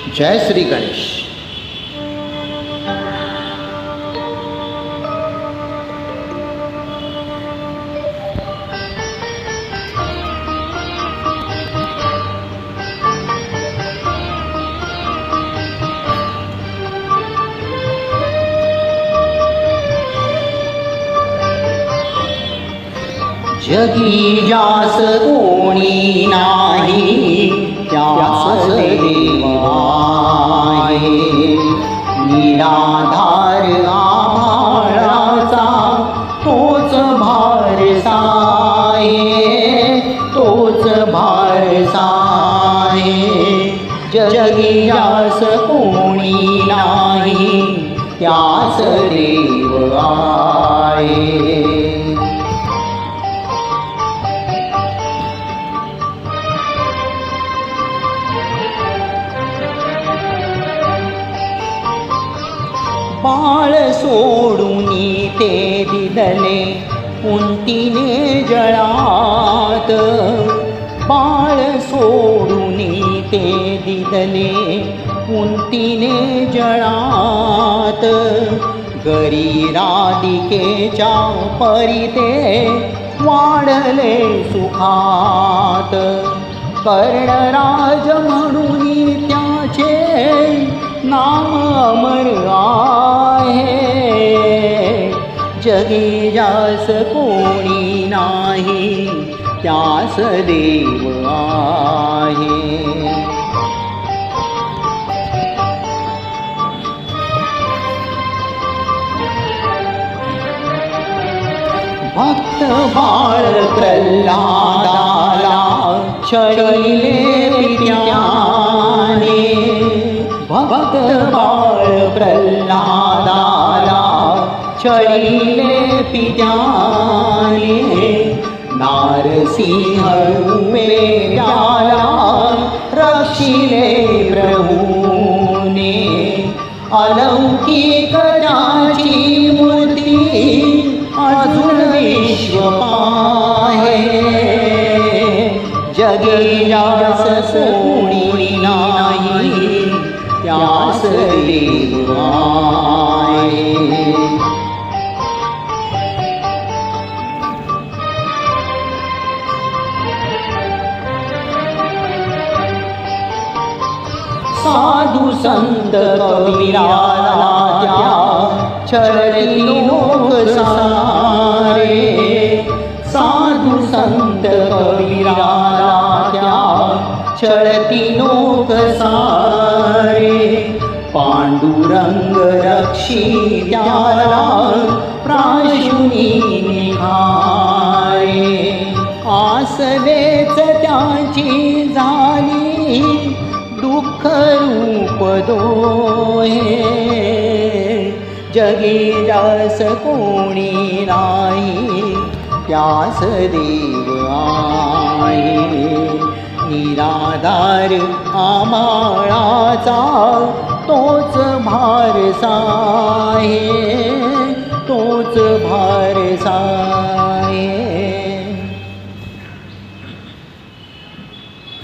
जय श्री गणेश. जगी जास कोणी नाही त्यास देव आहे. निराधार आभाळाचा तोच भारसा आहे, तोच भारसा आहे. जगी जास कोणी नाही त्यास देव आहे. बाळ सोडून ते दिदले कुंतीने जळात. बाळ सोडून ते दिदले कुंतीने जळात. गरी राधिकेच्या परी ते वाढले सुखात. कर्णराज म्हणून त्याचे नाम अमर आहे. जगी जास कोणी नाही त्यास देव आहे. भक्त बाळ प्रल्हादाला छळिले पित्याने. भक्त बाळ प्रल्हादाला छळिले पित्याने. नारसिंह रूपे त्याला रक्षिले प्रभूने. अलौकिक त्याची मूर्ती अजून विश्व पाहे. जगी जास कोणी नाही त्यास देव आहे. साधू संत कबीराला त्या छळती लोक सारे. साधू संत कबीराला त्या छळती लोक सारे. पांडुरंग रक्षी त्याला प्राशुनी निघारे. आसवेच त्याची झाली दुःख रूप दोहे. जगी जास कोणी नाही त्यास देव आहे. निराधार आभाळाचा तोच भारसा आहे, तोच भारसा